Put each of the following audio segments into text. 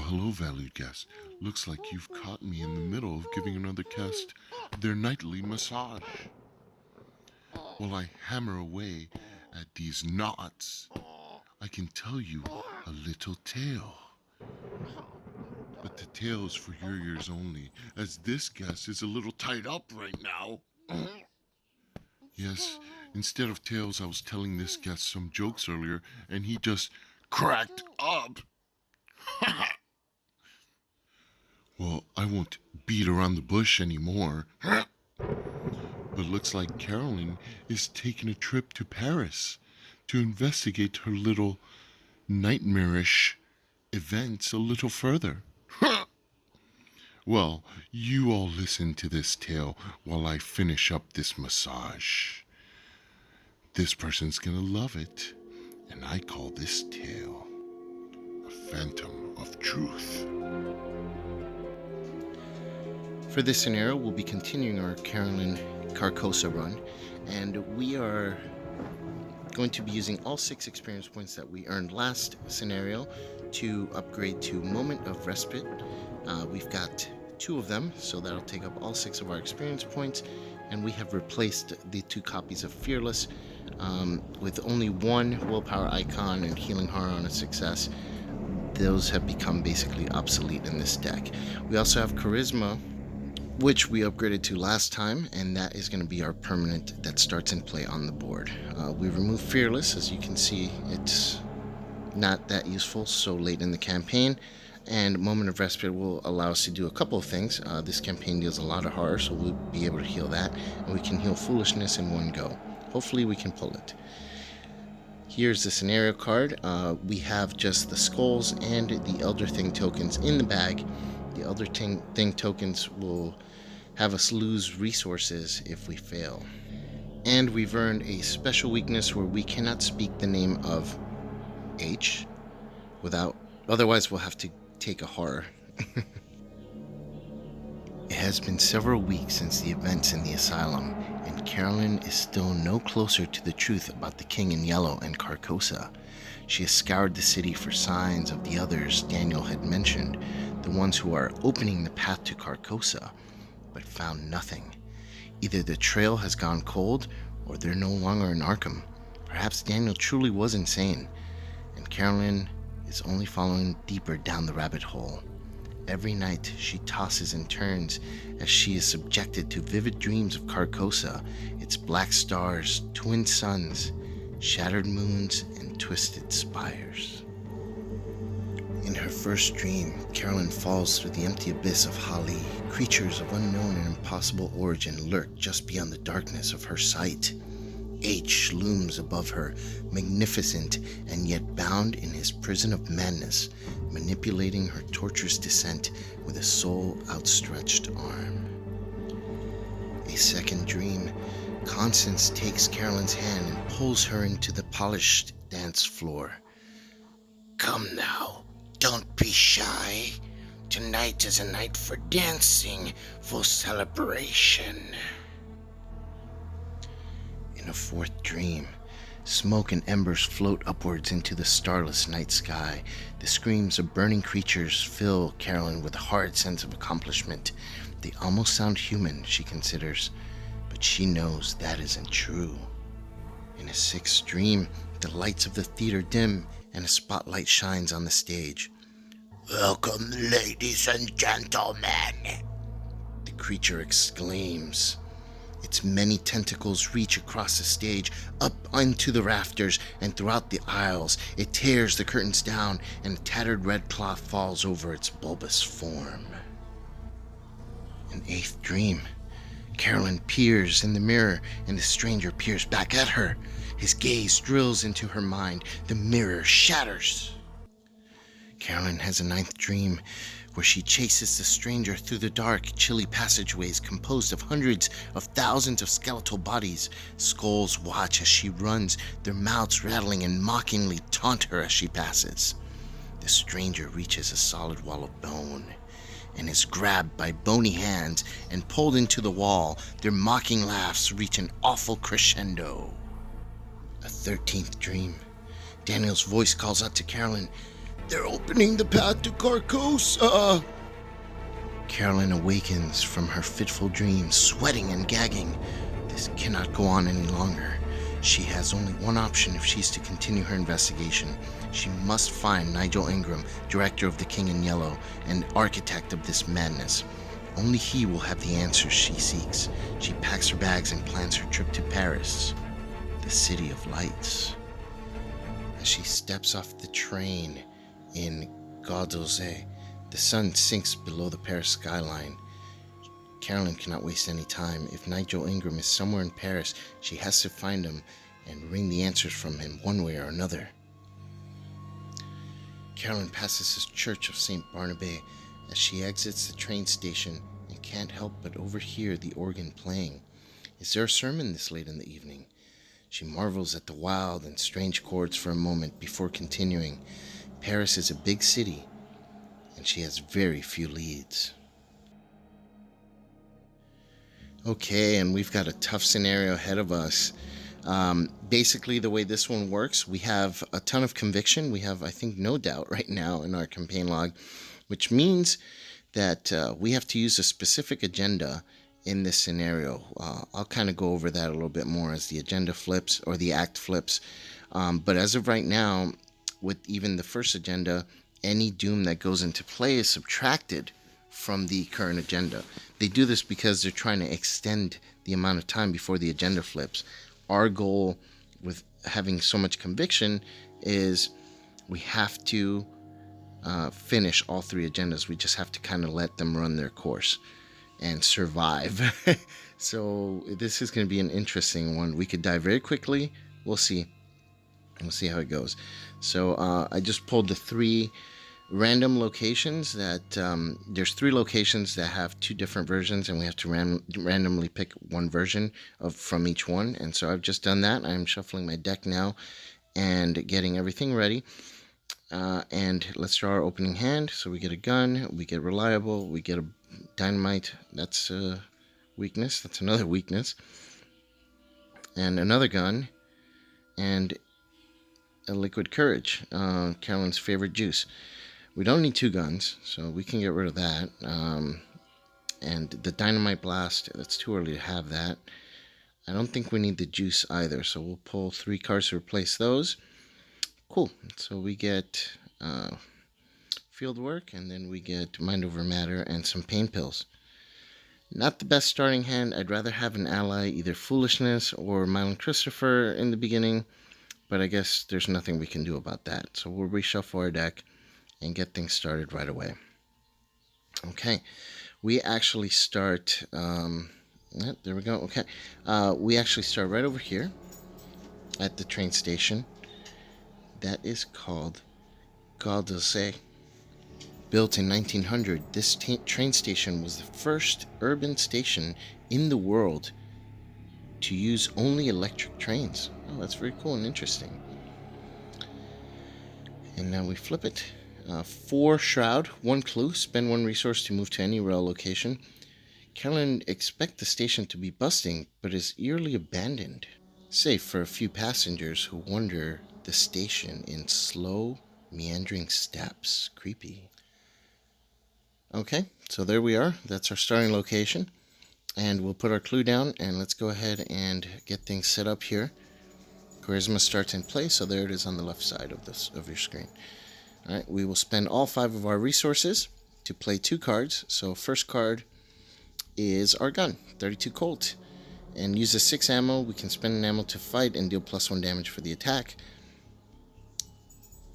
hello, valued guest. Looks like you've caught me in the middle of giving another guest their nightly massage. While I hammer away at these knots, I can tell you a little tale. But the tale is for your ears only, as this guest is a little tied up right now. Yes, instead of tales, I was telling this guest some jokes earlier, and he just cracked up. Well, I won't beat around the bush anymore. But looks like Carolyn is taking a trip to Paris to investigate her little nightmarish events a little further. Well, you all listen to this tale while I finish up this massage. This person's gonna love it, and I call this tale A Phantom of Truth. For this scenario, we'll be continuing our Carolyn Carcosa run, and we are going to be using all 6 experience points that we earned last scenario to upgrade to Moment of Respite. We've got 2 of them, so that'll take up all 6 of our experience points, and we have replaced the 2 copies of Fearless with only 1 willpower icon and healing horror on a success. Those have become basically obsolete in this deck. We also have Charisma, which we upgraded to last time, and that is going to be our permanent that starts in play on the board. We removed Fearless. As you can see, it's not that useful so late in the campaign, and Moment of Respite will allow us to do a couple of things. This campaign deals a lot of horror, so we'll be able to heal that, and we can heal Foolishness in one go. Hopefully we can pull it. Here's the scenario card. We have just the skulls and the Elder Thing tokens in the bag. The Elder Thing tokens will have us lose resources if we fail. And we've earned a special weakness where we cannot speak the name of H otherwise we'll have to take a horror. It has been several weeks since the events in the asylum, and Carolyn is still no closer to the truth about the King in Yellow and Carcosa. She has scoured the city for signs of the others Daniel had mentioned, the ones who are opening the path to Carcosa, but found nothing. Either the trail has gone cold, or they're no longer in Arkham. Perhaps Daniel truly was insane, and Carolyn is only following deeper down the rabbit hole. Every night she tosses and turns as she is subjected to vivid dreams of Carcosa, its black stars, twin suns, shattered moons, and twisted spires. In her first dream, Carolyn falls through the empty abyss of Hali. Creatures of unknown and impossible origin lurk just beyond the darkness of her sight. H looms above her, magnificent and yet bound in his prison of madness, manipulating her torturous descent with a sole outstretched arm. A second dream, Constance takes Carolyn's hand and pulls her into the polished dance floor. "Come now, don't be shy. Tonight is a night for dancing, for celebration." In a fourth dream, smoke and embers float upwards into the starless night sky. The screams of burning creatures fill Carolyn with a hard sense of accomplishment. They almost sound human, she considers, but she knows that isn't true. In a sixth dream, the lights of the theater dim and a spotlight shines on the stage. "Welcome, ladies and gentlemen," the creature exclaims. Its many tentacles reach across the stage, up onto the rafters, and throughout the aisles. It tears the curtains down, and a tattered red cloth falls over its bulbous form. An eighth dream. Carolyn peers in the mirror, and the stranger peers back at her. His gaze drills into her mind. The mirror shatters. Carolyn has a ninth dream, where she chases the stranger through the dark, chilly passageways composed of hundreds of thousands of skeletal bodies. Skulls watch as she runs, their mouths rattling and mockingly taunt her as she passes. The stranger reaches a solid wall of bone and is grabbed by bony hands and pulled into the wall. Their mocking laughs reach an awful crescendo. A 13th dream. Daniel's voice calls out to Carolyn, They're opening the path to Carcosa! Carolyn awakens from her fitful dream, sweating and gagging. This cannot go on any longer. She has only one option if she's to continue her investigation. She must find Nigel Ingram, director of the King in Yellow and architect of this madness. Only he will have the answers she seeks. She packs her bags and plans her trip to Paris, the City of Lights. As she steps off the train in Carcosa, the sun sinks below the Paris skyline. Carolyn cannot waste any time. If Nigel Ingram is somewhere in Paris, she has to find him and wring the answers from him one way or another. Carolyn passes the church of St. Barnabé as she exits the train station and can't help but overhear the organ playing. Is there a sermon this late in the evening? She marvels at the wild and strange chords for a moment before continuing. Paris is a big city, and she has very few leads. Okay, and we've got a tough scenario ahead of us. Basically, the way this one works, we have a ton of conviction. We have, I think, no doubt right now in our campaign log, which means that we have to use a specific agenda in this scenario. I'll kind of go over that a little bit more as the agenda flips or the act flips. But as of right now, with even the first agenda, any doom that goes into play is subtracted from the current agenda. They do this because they're trying to extend the amount of time before the agenda flips. Our goal with having so much conviction is we have to finish all three agendas. We just have to kind of let them run their course and survive. So this is going to be an interesting one. We could die very quickly. We'll see. We'll see how it goes. So I just pulled the three random locations that there's three locations that have two different versions, and we have to randomly pick one version from each one. And so I've just done that. I'm shuffling my deck now and getting everything ready. And let's draw our opening hand. So we get a gun, we get reliable, we get a dynamite. That's a weakness. That's another weakness. And another gun, and a liquid courage, Carolyn's favorite juice. We don't need two guns, so we can get rid of that. And the dynamite blast, that's too early to have that. I don't think we need the juice either, so we'll pull three cards to replace those. Cool. So we get field work, and then we get mind over matter and some pain pills. Not the best starting hand. I'd rather have an ally, either foolishness or Mylan Christopher in the beginning, but I guess there's nothing we can do about that. So we'll reshuffle our deck and get things started right away. Okay, we actually start, there we go, okay. We actually start right over here at the train station. That is called Carcosa. Built in 1900, this train station was the first urban station in the world to use only electric trains. Oh, that's very cool and interesting. And now we flip it. 4 shroud, 1 clue, spend 1 resource to move to any rail location. Carolyn expects the station to be busting, but is eerily abandoned. Safe for a few passengers who wander the station in slow, meandering steps. Creepy. Okay, so there we are. That's our starting location. And we'll put our clue down, and let's go ahead and get things set up here. Charisma starts in place, so there it is on the left side of your screen. All right, we will spend all 5 of our resources to play 2 cards. So first card is our gun, 32 Colt. And uses 6 ammo. We can spend an ammo to fight and deal +1 damage for the attack.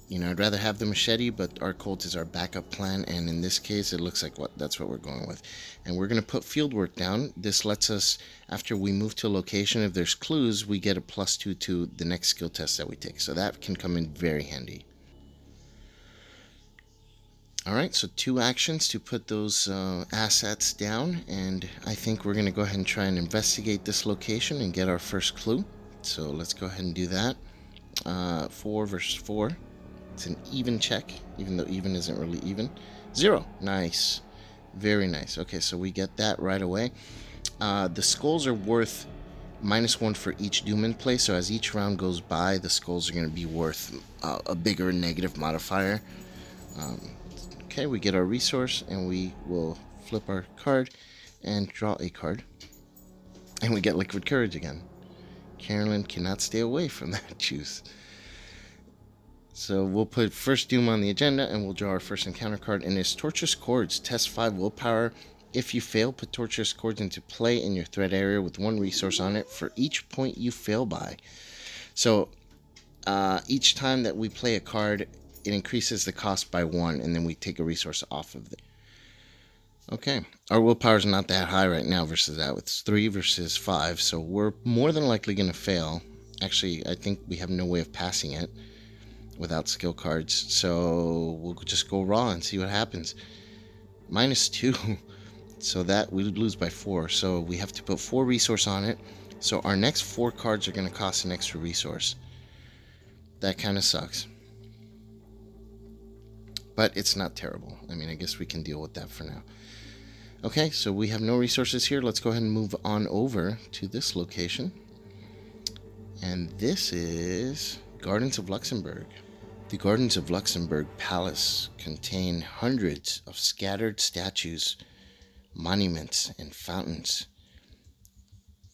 You know, I'd rather have the machete, but our Colt is our backup plan, and in this case, it looks like that's what we're going with. And we're going to put field work down. This lets us, after we move to a location, if there's clues, we get a +2 to the next skill test that we take. So that can come in very handy. Alright, so 2 actions to put those assets down, and I think we're going to go ahead and try and investigate this location and get our first clue. So let's go ahead and do that. 4 versus 4. It's an even check, even though even isn't really even. 0. Nice. Very nice. Okay, so we get that right away. The skulls are worth -1 for each doom in play, so as each round goes by, the skulls are going to be worth a bigger negative modifier. Okay, we get our resource, and we will flip our card and draw a card. And we get Liquid Courage again. Carolyn cannot stay away from that juice. So we'll put First Doom on the agenda, and we'll draw our first encounter card, and it's Torturous Chords. Test 5 willpower. If you fail, put Torturous Chords into play in your threat area with 1 resource on it for each point you fail by. So each time that we play a card, it increases the cost by 1, and then we take a resource off of it. Okay, our willpower is not that high right now versus that. It's 3 versus 5, so we're more than likely going to fail. Actually, I think we have no way of passing it without skill cards, so we'll just go raw and see what happens. -2, so that we lose by 4, so we have to put 4 resource on it. So our next 4 cards are going to cost an extra resource. That kind of sucks. But it's not terrible. I mean, I guess we can deal with that for now. Okay, so we have no resources here. Let's go ahead and move on over to this location. And this is Gardens of Luxembourg. The Gardens of Luxembourg Palace contain hundreds of scattered statues, monuments, and fountains.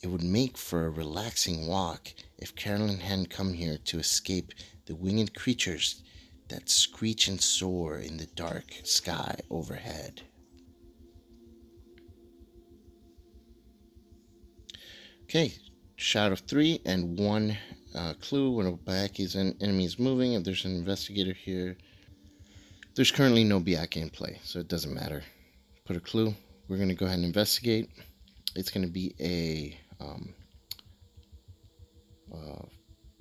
It would make for a relaxing walk if Carolyn hadn't come here to escape the winged creatures that screech and soar in the dark sky overhead. Okay, shot of 3 and 1 clue when a Byaki's enemy is moving. If there's an investigator here, there's currently no Byaki in play, so it doesn't matter. Put a clue. We're going to go ahead and investigate. It's going to be a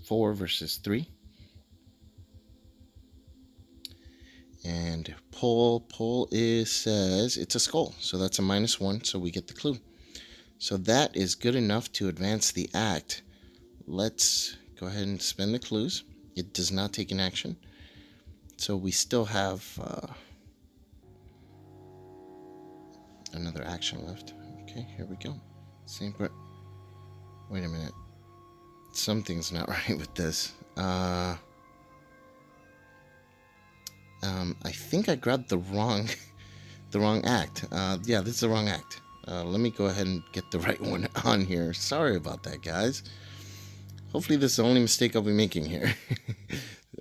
4 versus 3. And pull says it's a skull, so that's a -1, so we get the clue. So that is good enough to advance the act. Let's go ahead and spend the clues. It does not take an action, so we still have another action left. Okay, here we go. Same, but wait a minute. Something's not right with this. I think I grabbed the wrong act. Yeah, this is the wrong act. Let me go ahead and get the right one on here. Sorry about that, guys. Hopefully this is the only mistake I'll be making here.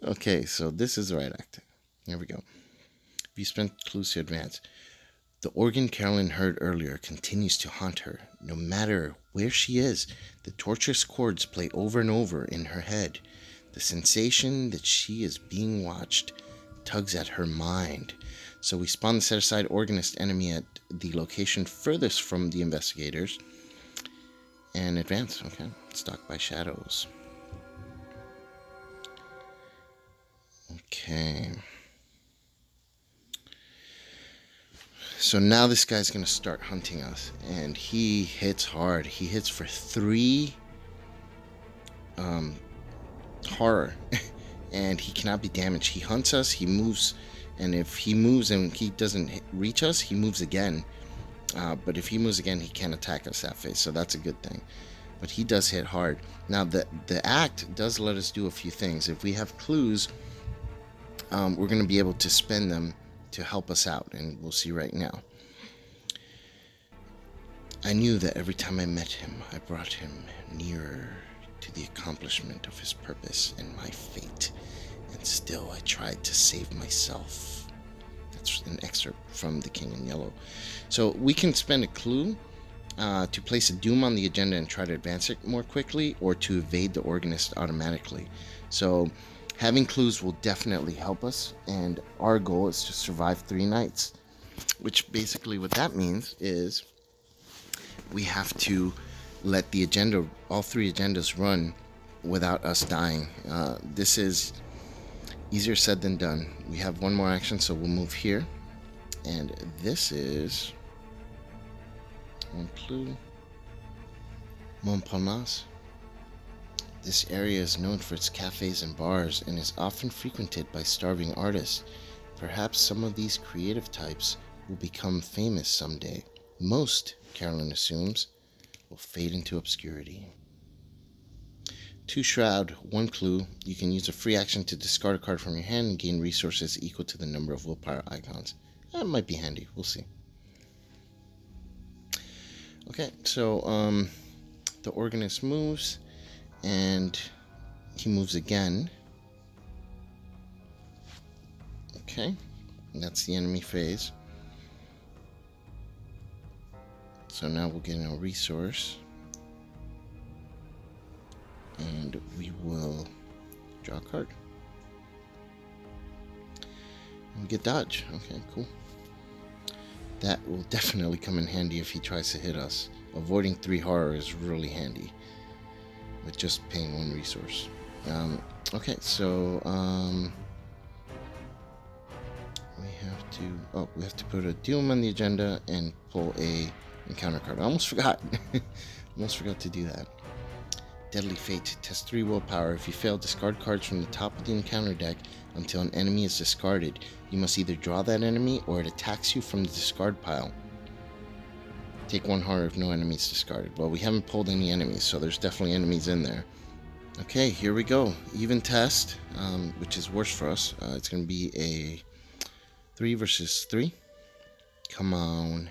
Okay, so this is the right act. Here we go. If you spent clues to advance. The organ Carolyn heard earlier continues to haunt her. No matter where she is, the torturous chords play over and over in her head. The sensation that she is being watched tugs at her mind. So we spawn the set-aside organist enemy at the location furthest from the investigators. And advance. Okay. Stalked by shadows. Okay. So now this guy's going to start hunting us. And he hits hard. He hits for 3 horror. And he cannot be damaged. He hunts us, he moves, and if he moves and he doesn't reach us, he moves again. But if he moves again, he can't attack us that phase, so that's a good thing. But he does hit hard. Now, the act does let us do a few things. If we have clues, we're going to be able to spend them to help us out, and we'll see right now. I knew that every time I met him, I brought him nearer to the accomplishment of his purpose and my fate, and still I tried to save myself. That's an excerpt from The King in Yellow. So we can spend a clue to place a doom on the agenda and try to advance it more quickly, or to evade the organist automatically. So having clues will definitely help us, and our goal is to survive 3 nights, which basically what that means is we have to let the agenda, all 3 agendas, run without us dying. This is easier said than done. We have 1 more action, so we'll move here. And this is 1 clue. Montparnasse. This area is known for its cafes and bars and is often frequented by starving artists. Perhaps some of these creative types will become famous someday. Most, Carolyn assumes, will fade into obscurity. 2 Shroud, 1 Clue. You can use a free action to discard a card from your hand and gain resources equal to the number of willpower icons. That might be handy. We'll see. Okay, so the organist moves, and he moves again. Okay, and that's the enemy phase. So now we'll get a resource. And we will draw a card. And we get dodge. Okay, cool. That will definitely come in handy if he tries to hit us. Avoiding 3 horror is really handy with just paying 1 resource. Okay, so we have to put a doom on the agenda and pull a encounter card. I almost forgot. Almost forgot to do that. Deadly Fate. Test 3 willpower. If you fail, discard cards from the top of the encounter deck until an enemy is discarded. You must either draw that enemy or it attacks you from the discard pile. Take 1 horror if no enemy is discarded. Well, we haven't pulled any enemies, so there's definitely enemies in there. Okay, here we go. Even test, which is worse for us. It's going to be a 3 versus 3. Come on.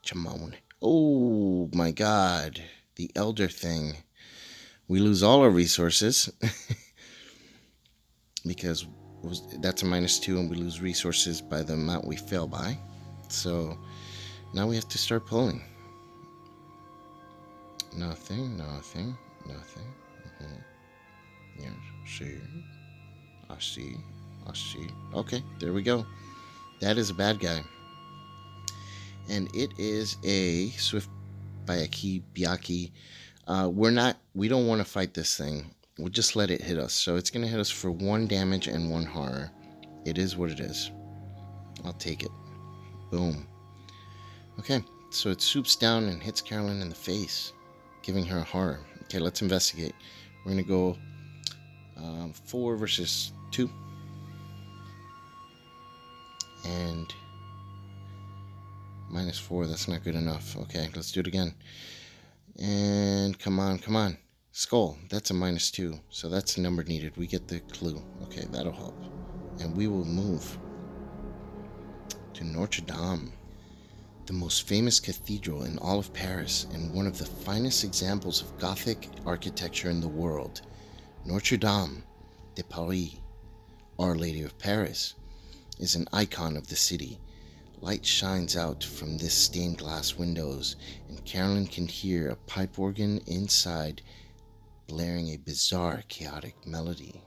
Come on. Oh my god. The Elder thing. We lose all our resources. Because that's a -2 and we lose resources by the amount we fail by. So now we have to start pulling. Nothing, nothing, nothing. Yes, see. I see. I see. Okay, there we go. That is a bad guy. And it is a Swift Byaki. We don't want to fight this thing. We'll just let it hit us. So it's going to hit us for 1 damage and 1 horror. It is what it is. I'll take it. Boom. Okay, so it swoops down and hits Carolyn in the face, giving her a horror. Okay, let's investigate. We're going to go 4 versus 2. And -4, that's not good enough. Okay, let's do it again. And come on, come on. Skull, that's a -2. So that's the number needed. We get the clue. Okay, that'll help. And we will move to Notre Dame, the most famous cathedral in all of Paris and one of the finest examples of Gothic architecture in the world. Notre Dame de Paris, Our Lady of Paris, is an icon of the city. Light shines out from this stained glass windows, and Carolyn can hear a pipe organ inside blaring a bizarre, chaotic melody.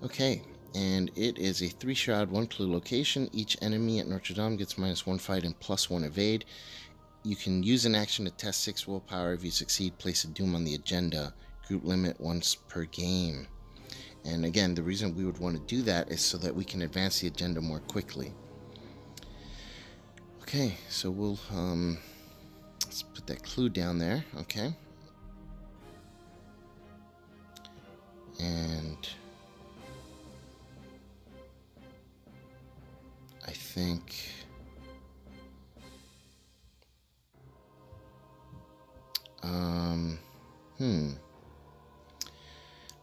Okay, and it is a 3 Shroud, 1 Clue location. Each enemy at Notre Dame gets -1 fight and +1 evade. You can use an action to test 6 willpower. If you succeed, place a doom on the agenda. Group limit once per game. And again, the reason we would want to do that is so that we can advance the agenda more quickly. Okay, so we'll let's put that clue down there. Okay, and I think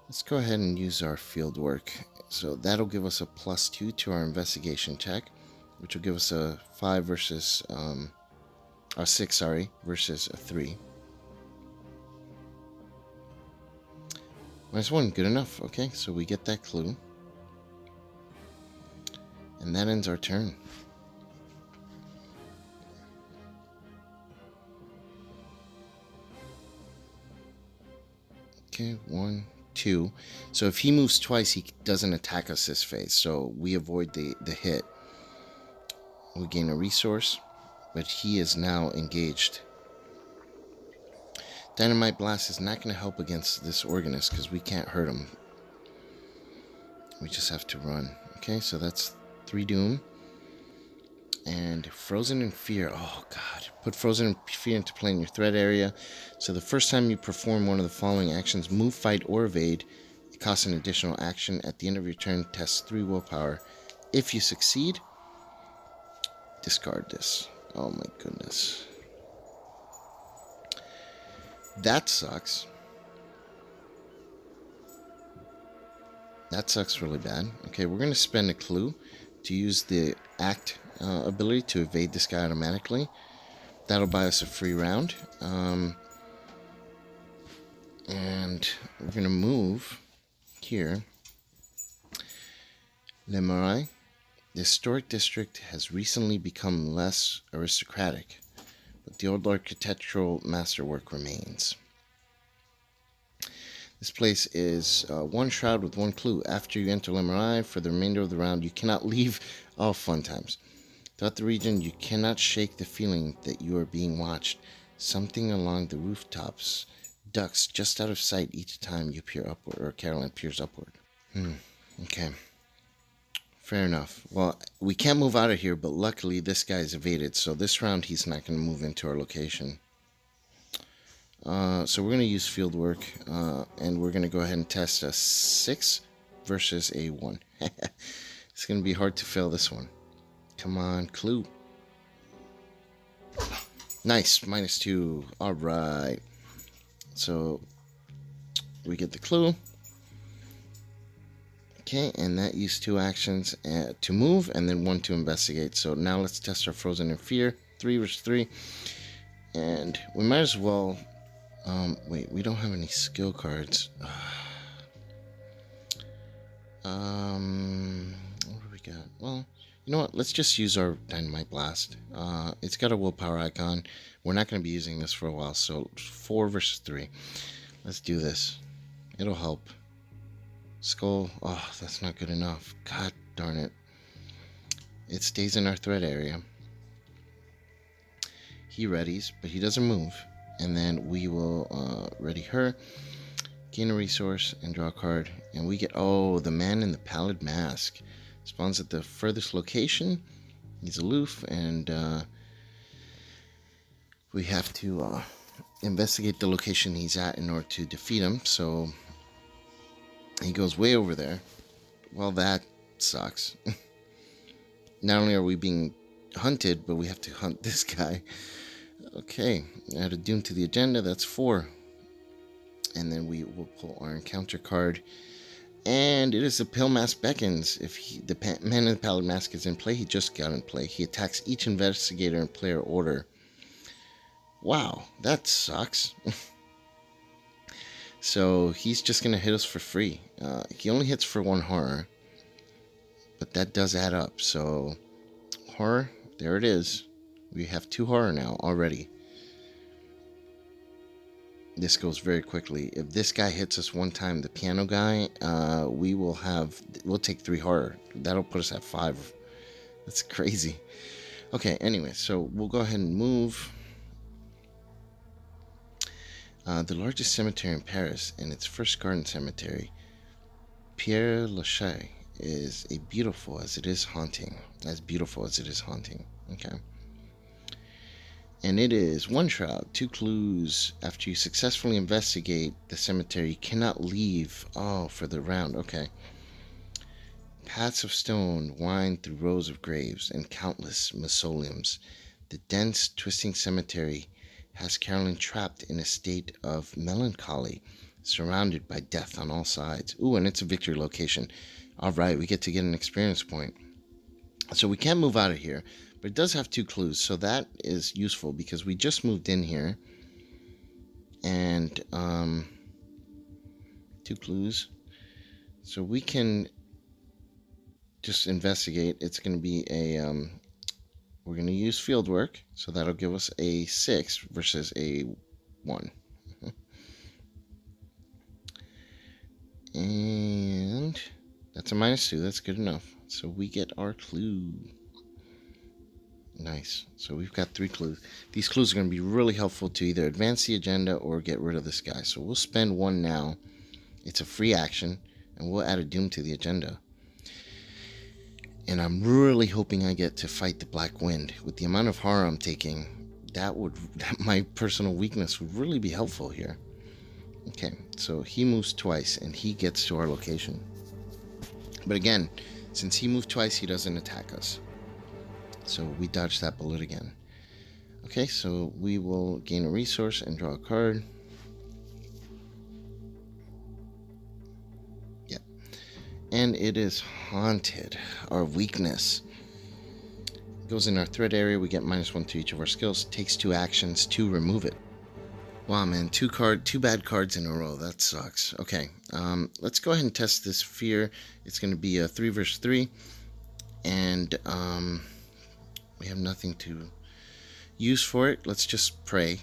let's go ahead and use our field work. So that'll give us a +2 to our investigation check, which will give us a 5 versus a 6, sorry, versus a 3. -1, good enough. Okay, so we get that clue. And that ends our turn. Okay, 1, 2. So if he moves twice, he doesn't attack us this phase. So we avoid the hit. We gain a resource, but he is now engaged. Dynamite Blast is not going to help against this organist because we can't hurt him. We just have to run. Okay, so that's 3 Doom. And Frozen in Fear. Oh, God. Put Frozen in Fear into play in your threat area. So the first time you perform one of the following actions, move, fight, or evade, it costs an additional action. At the end of your turn, test 3 willpower. If you succeed, discard this. Oh, my goodness. That sucks. That sucks really bad. Okay, we're going to spend a clue to use the act ability to evade this guy automatically. That'll buy us a free round. And we're going to move here. Le Marais. The historic district has recently become less aristocratic, but the old architectural masterwork remains. This place is one shroud with one clue. After you enter Le Marais, for the remainder of the round, you cannot leave. Oh, fun times. Throughout the region, you cannot shake the feeling that you are being watched. Something along the rooftops ducks just out of sight each time you peer upward, or Carolyn peers upward. Okay. Fair enough. Well, we can't move out of here, but luckily this guy's evaded, so this round he's not going to move into our location. So we're going to use field work, and we're going to go ahead and test a 6 versus a 1. It's going to be hard to fail this one. Come on, clue. Nice, -2. All right. So we get the clue. Okay, and that used 2 actions to move, and then 1 to investigate. So now let's test our Frozen in Fear. 3 versus 3. And we might as well... wait, we don't have any skill cards. What do we got? Well, you know what? Let's just use our Dynamite Blast. It's got a willpower icon. We're not going to be using this for a while, so 4 versus 3. Let's do this. It'll help. Skull. Oh, that's not good enough. God darn it. It stays in our threat area. He readies, but he doesn't move. And then we will ready her, gain a resource, and draw a card. And we get, oh, the man in the pallid mask. Spawns at the furthest location. He's aloof, and we have to investigate the location he's at in order to defeat him. So he goes way over there. Well, that sucks. Not only are we being hunted, but we have to hunt this guy. Okay, add a doom to the agenda. That's 4. And then we will pull our encounter card. And it is the Pale Mask Beckons. If the man in the Pallid Mask is in play, he just got in play. He attacks each investigator in player order. Wow, that sucks. So he's just going to hit us for free. He only hits for 1 horror. But that does add up. So horror, there it is. We have 2 horror now already. This goes very quickly. If this guy hits us 1 time, the piano guy, we'll take 3 horror. That'll put us at 5. That's crazy. Okay, anyway, so we'll go ahead and move. The largest cemetery in Paris and its first garden cemetery, Père Lachaise, is as beautiful as it is haunting. Okay. And it is 1 shroud, 2 clues. After you successfully investigate the cemetery, you cannot leave. Oh, for the round. Okay. Paths of stone wind through rows of graves and countless mausoleums. The dense, twisting cemetery has Carolyn trapped in a state of melancholy, surrounded by death on all sides. Ooh, and it's a victory location. All right, we get to get an experience point. So we can't move out of here, but it does have 2 clues, so that is useful because we just moved in here. And 2 clues. So we can just investigate. It's going to be a... we're going to use field work, so that'll give us a 6 versus a 1. And that's a -2. That's good enough. So we get our clue. Nice. So we've got 3 clues. These clues are going to be really helpful to either advance the agenda or get rid of this guy. So we'll spend 1 now. It's a free action, and we'll add a doom to the agenda. And I'm really hoping I get to fight the Black Wind. With the amount of horror I'm taking, my personal weakness would really be helpful here. Okay, so he moves twice, and he gets to our location. But again, since he moved twice, he doesn't attack us. So we dodge that bullet again. Okay, so we will gain a resource and draw a card. Yep. And it is haunted. Our weakness goes in our threat area. We get -1 to each of our skills. Takes 2 actions to remove it. Wow, man, two bad cards in a row. That sucks. Okay, let's go ahead and test this fear. It's going to be a 3 versus 3, and we have nothing to use for it. Let's just pray.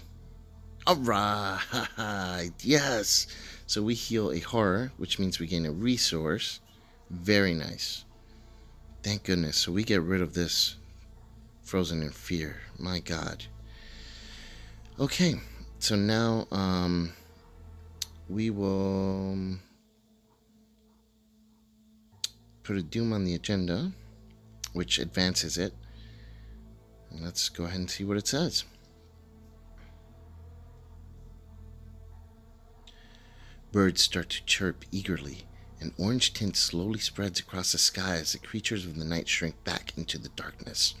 All right, yes. So we heal a horror, which means we gain a resource. Very nice. Thank goodness. So we get rid of this frozen in fear. My God. Okay. So now we will put a doom on the agenda, which advances it. And let's go ahead and see what it says. Birds start to chirp eagerly. An orange tint slowly spreads across the sky as the creatures of the night shrink back into the darkness.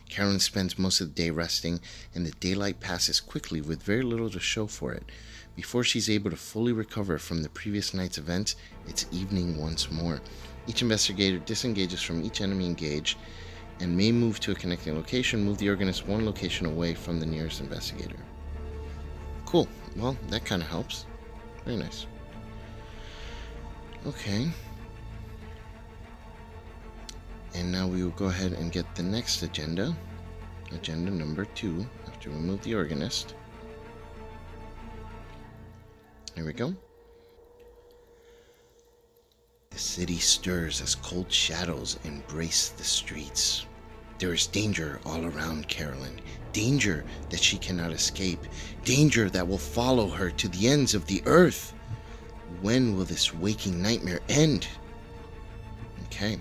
Carolyn spends most of the day resting, and the daylight passes quickly with very little to show for it. Before she's able to fully recover from the previous night's events, it's evening once more. Each investigator disengages from each enemy engaged and may move to a connecting location. Move the organist 1 location away from the nearest investigator. Cool. Well, that kind of helps. Very nice. Okay. And now we will go ahead and get the next agenda. Agenda number 2. Have to remove the organist. Here we go. The city stirs as cold shadows embrace the streets. There is danger all around Carolyn. Danger that she cannot escape. Danger that will follow her to the ends of the earth. When will this waking nightmare end? Okay.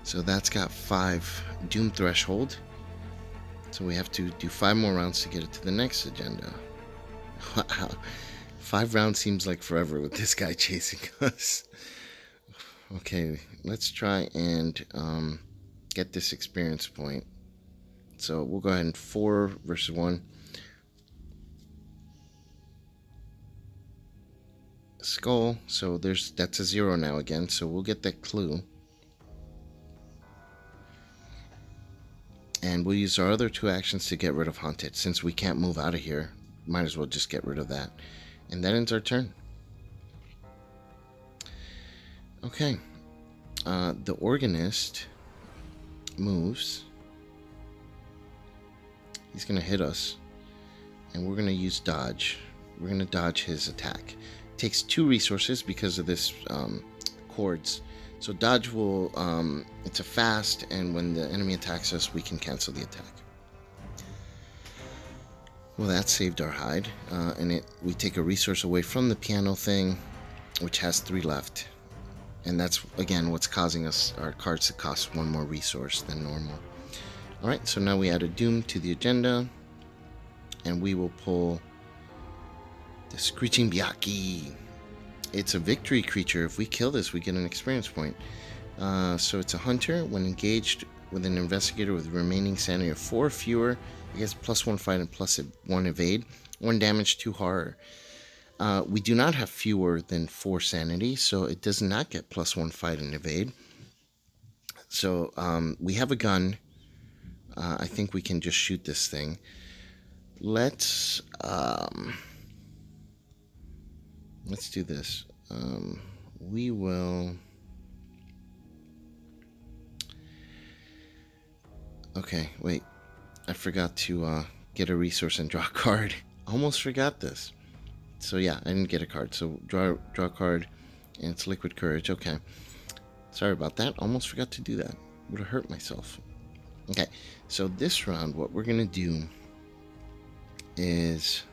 So that's got 5 doom threshold. So we have to do 5 more rounds to get it to the next agenda. Wow. 5 rounds seems like forever with this guy chasing us. Okay, let's try and get this experience point. So we'll go ahead and 4 versus 1. Skull. So that's a 0 now again. So we'll get that clue. And we'll use our other 2 actions to get rid of Haunted. Since we can't move out of here, might as well just get rid of that. And that ends our turn. Okay. The organist moves. He's going to hit us. And we're going to use dodge. We're going to dodge his attack. Takes 2 resources because of this cords. So dodge will, it's a fast, and when the enemy attacks us, we can cancel the attack. Well, that saved our hide, and we take a resource away from the piano thing, which has 3 left. And that's, again, what's causing our cards to cost 1 more resource than normal. Alright, so now we add a doom to the agenda, and we will pull the Screeching Byaki. It's a victory creature. If we kill this, we get an experience point. So it's a hunter. When engaged with an investigator with remaining sanity of 4 or fewer, it gets +1 fight and +1 evade. 1 damage, 2 horror. We do not have fewer than 4 sanity, so it does not get +1 fight and evade. So we have a gun. I think we can just shoot this thing. Let's do this. We will... Okay, wait. I forgot to get a resource and draw a card. Almost forgot this. So yeah, I didn't get a card. So draw a card, and it's Liquid Courage. Okay. Sorry about that. Almost forgot to do that. Would have hurt myself. Okay, so this round, what we're going to do is...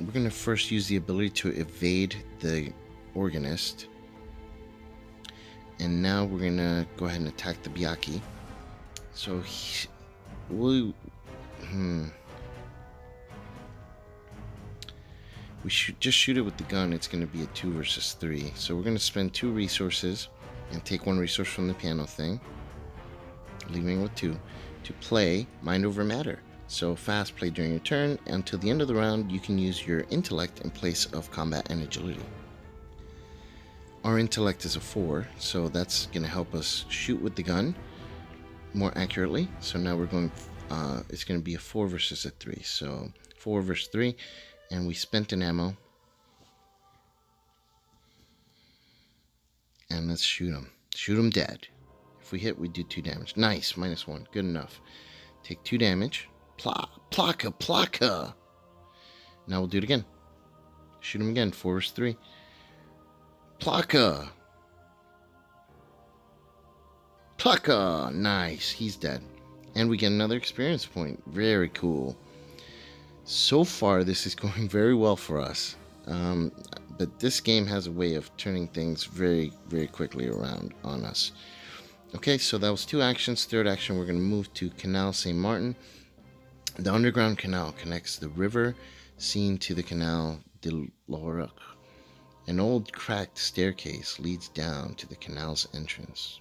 we're going to first use the ability to evade the organist. And now we're going to go ahead and attack the Byaki. So we should just shoot it with the gun. It's going to be a 2 versus 3. So we're going to spend 2 resources and take 1 resource from the piano thing, leaving with 2, to play Mind Over Matter. So fast, play during your turn. Until the end of the round, you can use your intellect in place of combat and agility. Our intellect is a 4, so that's going to help us shoot with the gun more accurately. So now we're going, it's going to be a 4 versus a 3. So 4 versus 3, and we spent an ammo. And let's shoot him. Shoot him dead. If we hit, we do 2 damage. Nice, -1, good enough. Take 2 damage. Plaka, plaka. Now we'll do it again. Shoot him again, 4 versus 3. Plaka. Plaka. Nice, he's dead. And we get another experience point. Very cool. So far, this is going very well for us. But this game has a way of turning things very, very quickly around on us. Okay, so that was 2 actions. Third action, we're going to move to Canal Saint Martin. The underground canal connects the river Seine to the Canal de l'Oreque. An old cracked staircase leads down to the canal's entrance.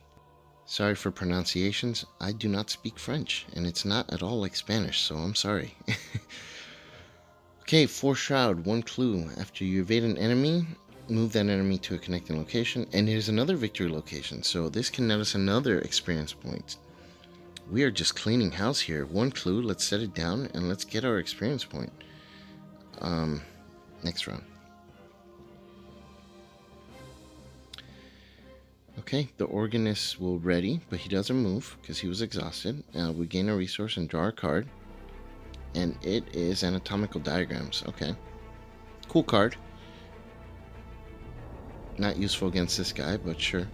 Sorry for pronunciations. I do not speak French, and it's not at all like Spanish, so I'm sorry. Okay, 4 shroud, 1 clue. After you evade an enemy, move that enemy to a connecting location, and here's another victory location, so this can net us another experience point. We are just cleaning house here. 1 clue, let's set it down, and let's get our experience point. Next round. Okay, the organist will ready, but he doesn't move because he was exhausted. We gain a resource and draw a card. And it is anatomical diagrams. Okay. Cool card. Not useful against this guy, but sure.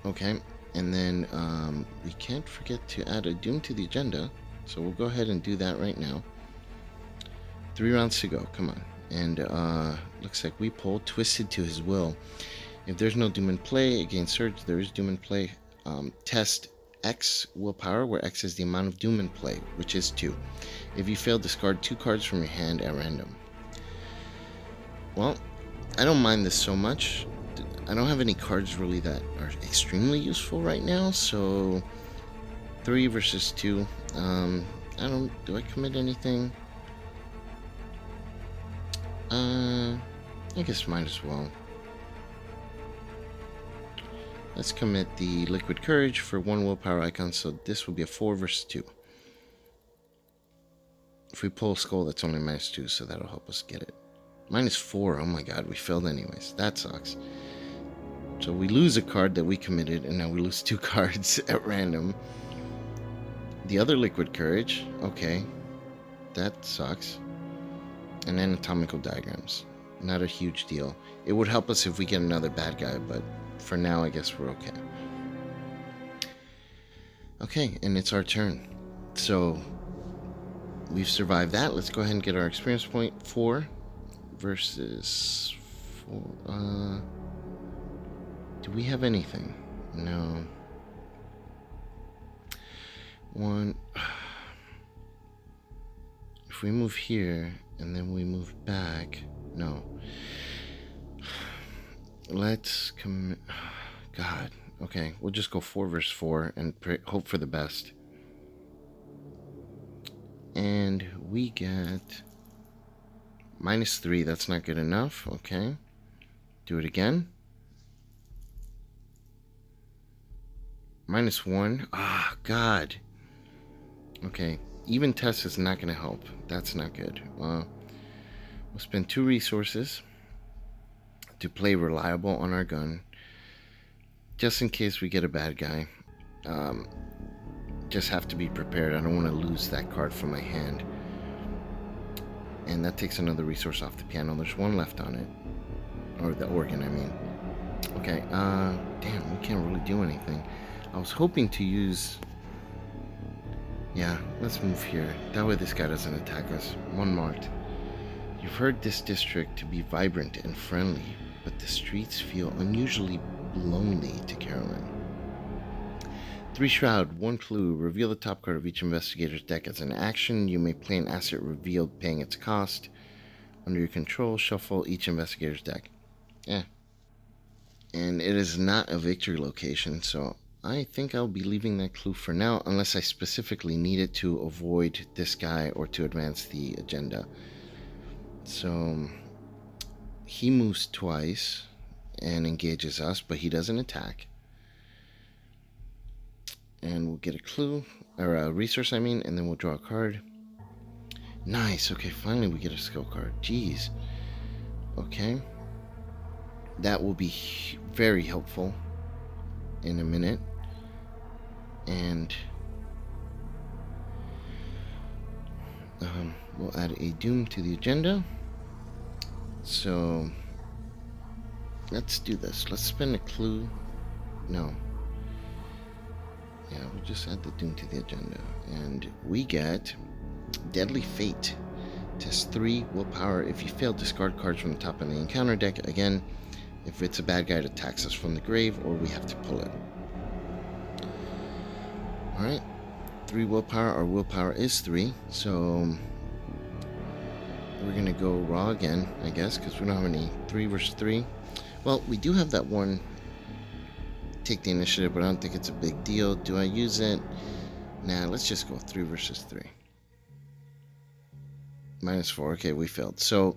Okay. And then we can't forget to add a doom to the agenda. So we'll go ahead and do that right now. 3 rounds to go. Come on. And looks like we pull Twisted to His Will. If there's no doom in play, against Surge, there is doom in play. Test X willpower, where X is the amount of doom in play, which is 2. If you fail, discard 2 cards from your hand at random. Well, I don't mind this so much. I don't have any cards really that are extremely useful right now, so 3 versus 2. Do I commit anything? I guess might as well. Let's commit the Liquid Courage for 1 willpower icon, so this will be a 4 versus 2. If we pull a skull, that's only -2, so that'll help us get it. -4, oh my god, we failed anyways. That sucks. So we lose a card that we committed, and now we lose 2 cards at random. The other Liquid Courage, okay, that sucks. And anatomical diagrams, not a huge deal. It would help us if we get another bad guy, but for now, I guess we're okay. Okay, and it's our turn. So, we've survived that. Let's go ahead and get our experience point. 4 versus 4. Do we have anything? No. 1. If we move here, and then we move back. No. Let's come. God. Okay, we'll just go 4 versus 4 and hope for the best. And we get -3. That's not good enough. Okay. Do it again. -1. Ah, God. Okay. Even test is not going to help. That's not good. We'll spend 2 resources to play reliable on our gun, just in case we get a bad guy. Just have to be prepared. I don't want to lose that card from my hand. And that takes another resource off the piano. There's 1 left on it. Or the organ, I mean. Okay, damn, we can't really do anything. I was hoping to use... Yeah, let's move here. That way this guy doesn't attack us. 1 marked. You've heard this district to be vibrant and friendly, but the streets feel unusually lonely to Carolyn. 3 shroud, 1 clue. Reveal the top card of each investigator's deck as an action. You may play an asset revealed paying its cost. Under your control, shuffle each investigator's deck. Yeah. And it is not a victory location, so I think I'll be leaving that clue for now, unless I specifically need it to avoid this guy or to advance the agenda. So he moves twice and engages us, but he doesn't attack. And we'll get a clue, or a resource, and then we'll draw a card. Nice. Okay, finally we get a skill card. Jeez. Okay. That will be very helpful in a minute. And we'll add a doom to the agenda. So let's do this. Let's spend a clue. No. Yeah, we'll just add the doom to the agenda. And we get Deadly Fate. Test 3 willpower. If you fail, discard cards from the top of the encounter deck. Again, if it's a bad guy, it attacks us from the grave, or we have to pull it. Alright. 3 willpower. Our willpower is 3. So we're going to go raw again, I guess, because we don't have any 3 versus 3. Well, we do have that one take the initiative, but I don't think it's a big deal. Do I use it? Nah, let's just go 3 versus 3. -4. Okay, we failed. So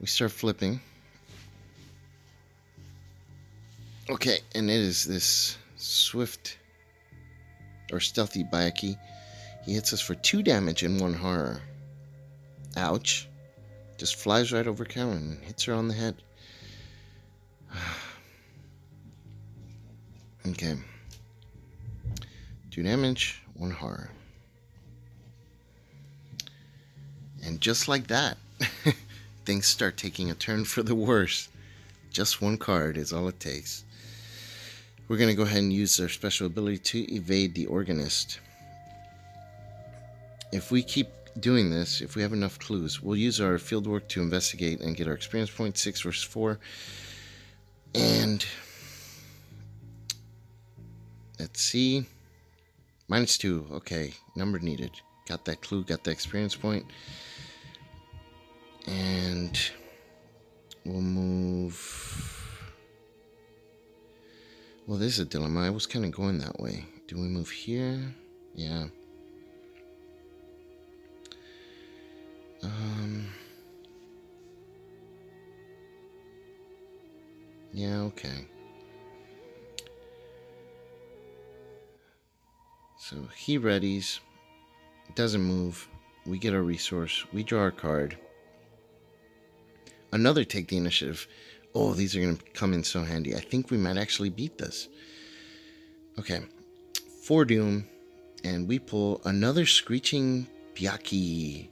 we start flipping. Okay, and it is this swift or stealthy Bayaki. He hits us for 2 damage and 1 horror. Ouch. Just flies right over Carolyn and hits her on the head. Okay. 2 damage, 1 horror. And just like that, things start taking a turn for the worse. Just 1 card is all it takes. We're going to go ahead and use our special ability to evade the organist. If we keep doing this, if we have enough clues, we'll use our fieldwork to investigate and get our experience points, 6 versus 4. And let's see. -2. Okay, number needed. Got that clue, got that experience point. And we'll move. Well, this is a dilemma. I was kind of going that way. Do we move here? Yeah. Yeah, okay. So he readies. Doesn't move. We get our resource. We draw our card. Another take the initiative. Oh, these are going to come in so handy. I think we might actually beat this. Okay. 4 doom. And we pull another Screeching Byaki.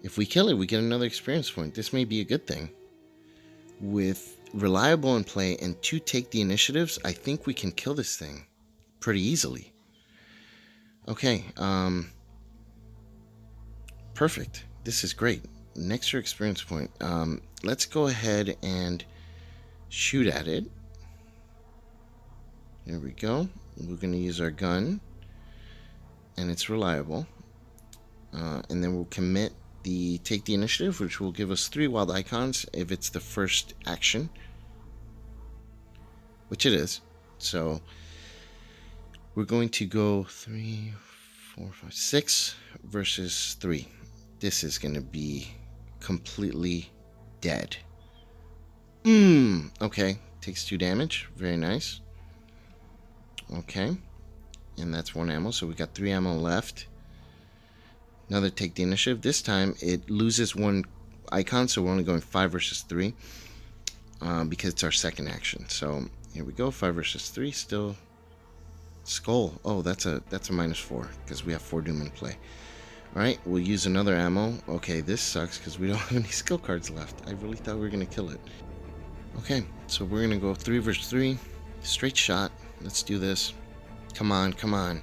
If we kill it, we get another experience point. This may be a good thing. With reliable in play and 2 take the initiatives, I think we can kill this thing pretty easily. Okay. Perfect. This is great. An extra experience point. Let's go ahead and shoot at it. Here we go. We're going to use our gun. And it's reliable. And then we'll commit the take the initiative, which will give us 3 wild icons if it's the first action. Which it is. So we're going to go 3, 4, 5, 6 versus 3. This is going to be completely dead. Okay. Takes 2 damage. Very nice. Okay. And that's 1 ammo. So we got 3 ammo left. Another take the initiative. This time it loses 1 icon. So we're only going 5 versus 3. Because it's our second action. So here we go. 5 versus 3. Still skull. Oh, that's a -4. Because we have 4 doom in play. Alright, we'll use another ammo. Okay, this sucks because we don't have any skill cards left. I really thought we were going to kill it. Okay, so we're going to go 3 versus 3. Straight shot. Let's do this. Come on, come on.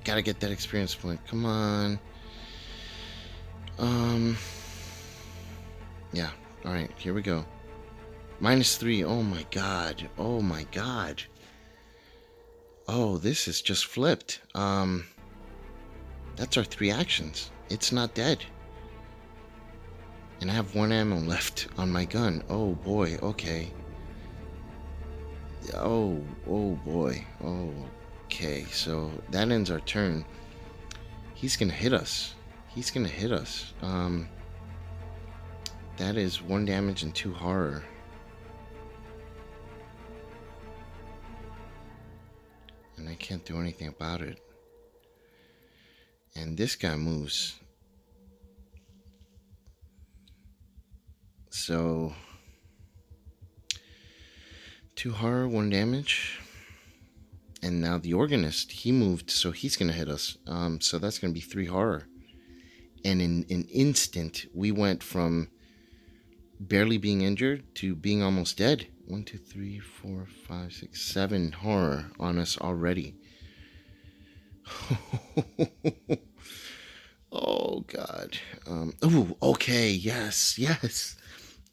Gotta get that experience point. Come on. Yeah, alright, here we go. -3. Oh my god. Oh my god. Oh, this is just flipped. That's our 3 actions. It's not dead. And I have 1 ammo left on my gun. Oh boy, okay. Oh boy. Okay, so that ends our turn. He's gonna hit us. That is 1 damage and 2 horror. And I can't do anything about it. And this guy moves. So 2 horror, 1 damage. And now the organist, he moved, so he's going to hit us. So that's going to be 3 horror. And in an instant, we went from barely being injured to being almost dead. 1, 2, 3, 4, 5, 6, 7 horror on us already. Oh, God. Okay. Yes.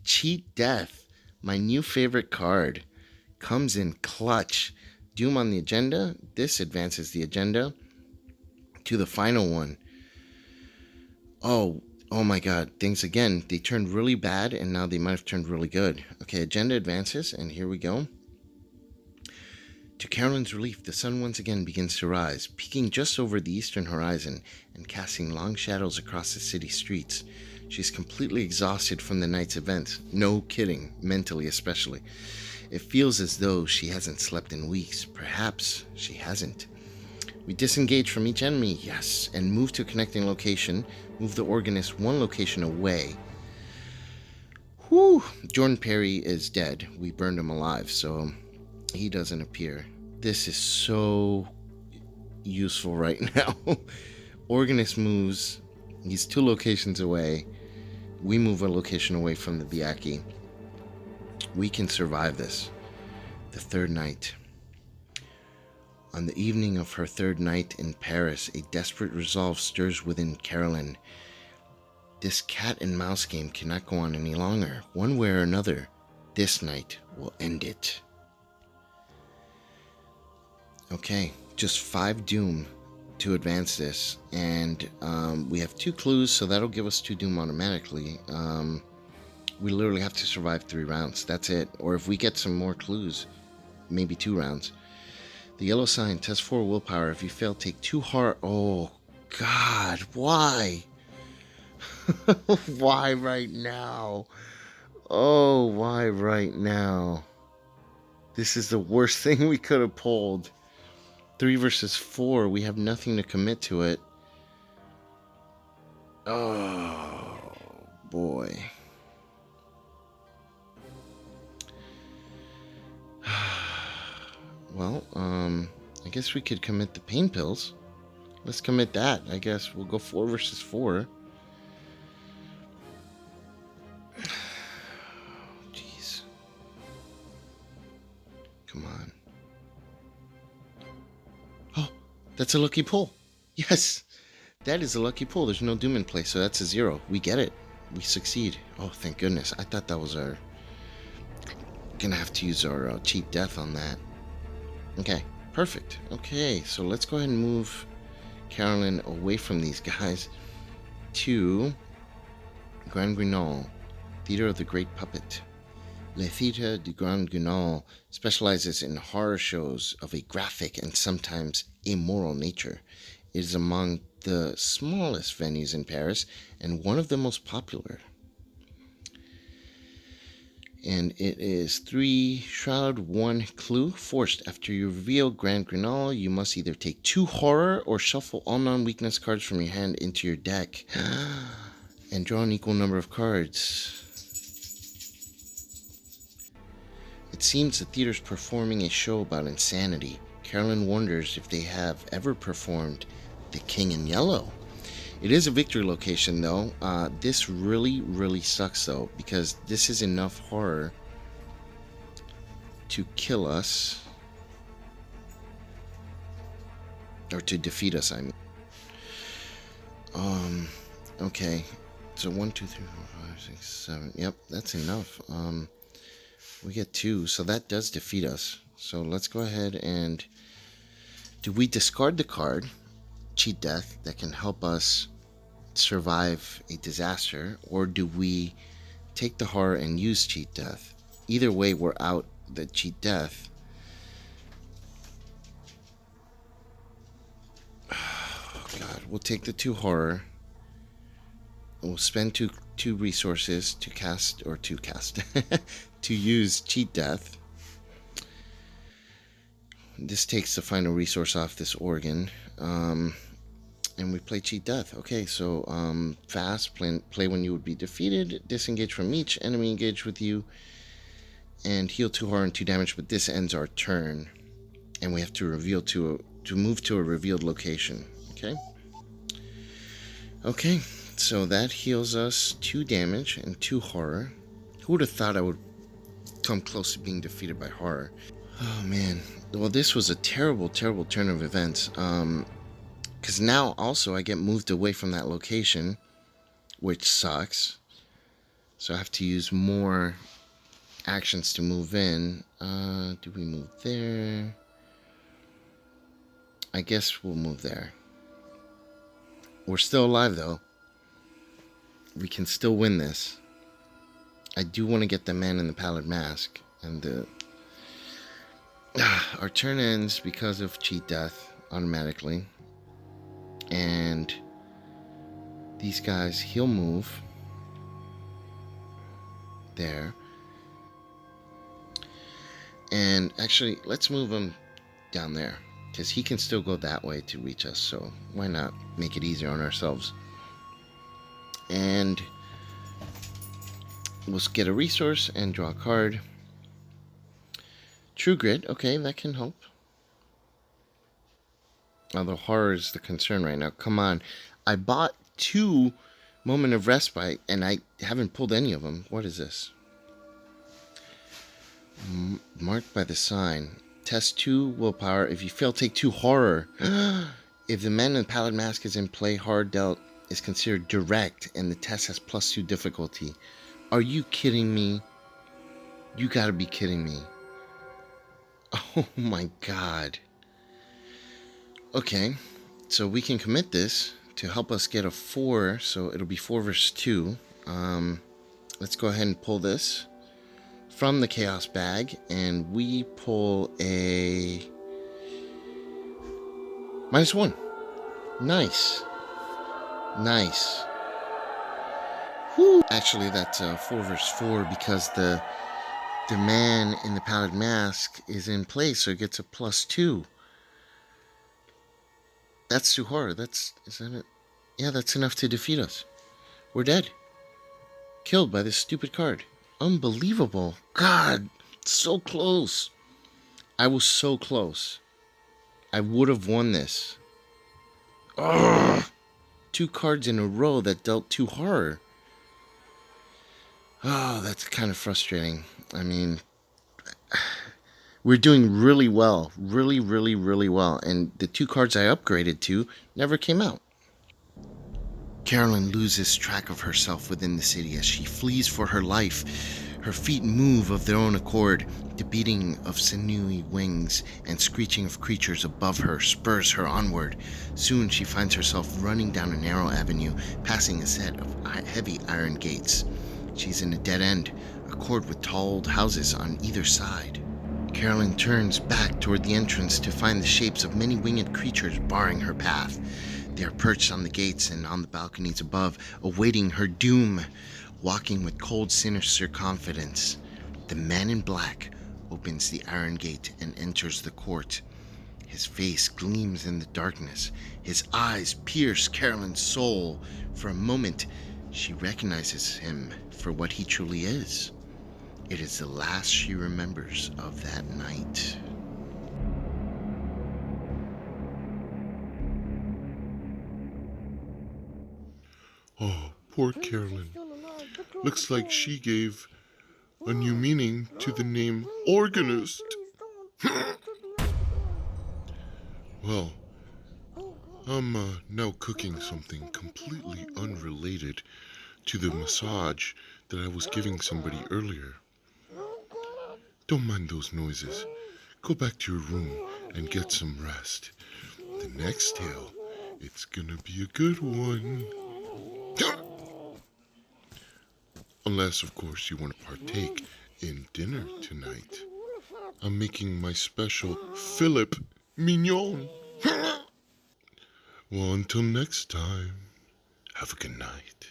Cheat Death, my new favorite card, comes in clutch. Doom on the agenda. This advances the agenda to the final one. Oh my God. Things again. They turned really bad and now they might have turned really good. Okay, agenda advances and here we go. To Carolyn's relief, the sun once again begins to rise, peeking just over the eastern horizon and casting long shadows across the city streets. She's completely exhausted from the night's events. No kidding, mentally especially. It feels as though she hasn't slept in weeks. Perhaps she hasn't. We disengage from each enemy, yes, and move to a connecting location. Move the organist 1 location away. Whew! Jordan Perry is dead. We burned him alive, so he doesn't appear. This is so useful right now. Organist moves. He's 2 locations away. We move a location away from the Biaki. We can survive this. The 3rd night. On the evening of her 3rd night in Paris, a desperate resolve stirs within Carolyn. This cat and mouse game cannot go on any longer. One way or another, this night will end it. Okay, just 5 doom to advance this, and we have 2 clues, so that'll give us 2 doom automatically. We literally have to survive 3 rounds. That's it. Or if we get some more clues, maybe 2 rounds. The yellow sign, test 4 willpower. If you fail, take 2 horror. Oh, God, why? Why right now? Oh, why right now? This is the worst thing we could have pulled. 3 versus 4. We have nothing to commit to it. Oh, boy. Well, I guess we could commit the pain pills. Let's commit that. I guess we'll go 4 versus 4. Jeez. Come on. Oh, that's a lucky pull. Yes, that is a lucky pull. There's no doom in play, so that's a 0. We get it. We succeed. Oh, thank goodness. I thought that was our... Gonna have to use our cheat death on that. Okay, perfect. Okay, so let's go ahead and move Carolyn away from these guys to Grand Guignol, Theater of the Great Puppet. Le Theatre du Grand Guignol specializes in horror shows of a graphic and sometimes immoral nature. It is among the smallest venues in Paris and one of the most popular. And it is 3 shroud, 1 clue. Forced. After you reveal Grand Guignol, you must either take 2 horror or shuffle all non-weakness cards from your hand into your deck and draw an equal number of cards. It seems the theater's performing a show about insanity. Carolyn wonders if they have ever performed The King in Yellow. It is a victory location, though. This really sucks, though, because this is enough horror to kill us. Or to defeat us, I mean. Okay. So 1, 2, 3, 4, 5, 6, 7. Yep, that's enough. We get 2, so that does defeat us. So let's go ahead and... Do we discard the card, Cheat Death, that can help us survive a disaster, or do we take the horror and use Cheat Death? Either way, we're out the Cheat Death. we'll take the 2 horror. We'll spend two resources to cast to use cheat death. This takes the final resource off this organ. And we play cheat death. Okay, so fast, play when you would be defeated, disengage from each enemy engaged with you, and heal 2 horror and 2 damage, but this ends our turn. And we have to move to a revealed location. Okay, so that heals us 2 damage and 2 horror. Who would have thought I would come close to being defeated by horror? Oh man, well this was a terrible turn of events. Because now also I get moved away from that location, which sucks. So I have to use more actions to move in. Do we move there? I guess we'll move there. We're still alive though. We can still win this. I do want to get the man in the pallid mask. And our turn ends because of cheat death automatically. And these guys, he'll move there. And actually, let's move him down there, because he can still go that way to reach us. So why not make it easier on ourselves? And we'll get a resource and draw a card. True Grit, okay, that can help. Although horror is the concern right now. Come on. I bought 2 Moment of Respite, and I haven't pulled any of them. What is this? Marked by the sign. Test 2 willpower. If you fail, take 2 horror. If the man in the pallid mask is in play, hard dealt is considered direct, and the test has +2 difficulty. Are you kidding me? You gotta be kidding me. Oh my god. Okay, so we can commit this to help us get a 4, so it'll be 4 versus 2. Let's go ahead and pull this from the chaos bag, and we pull a -1. Nice. Whew. Actually, that's 4 versus 4 because the man in the pallid mask is in place, so it gets a +2. That's 2 horror. Is that it? Yeah, that's enough to defeat us. We're dead. Killed by this stupid card. Unbelievable. God, so close. I was so close. I would have won this. Ugh. 2 cards in a row that dealt 2 horror. Oh, that's kind of frustrating. I mean, we're doing really well. Really well. And the 2 cards I upgraded to never came out. Carolyn loses track of herself within the city as she flees for her life. Her feet move of their own accord. The beating of sinewy wings and screeching of creatures above her spurs her onward. Soon she finds herself running down a narrow avenue, passing a set of heavy iron gates. She's in a dead end, a court with tall old houses on either side. Carolyn turns back toward the entrance to find the shapes of many winged creatures barring her path. They are perched on the gates and on the balconies above, awaiting her doom, walking with cold, sinister confidence. The man in black opens the iron gate and enters the court. His face gleams in the darkness. His eyes pierce Carolyn's soul. For a moment, she recognizes him for what he truly is. It is the last she remembers of that night. Oh, poor Carolyn. Looks like she gave a new meaning to the name organist. Well, I'm now cooking something completely unrelated to the massage that I was giving somebody earlier. Don't mind those noises. Go back to your room and get some rest. The next tale, it's gonna be a good one. Unless, of course, you want to partake in dinner tonight. I'm making my special Philip Mignon. Well, until next time, have a good night.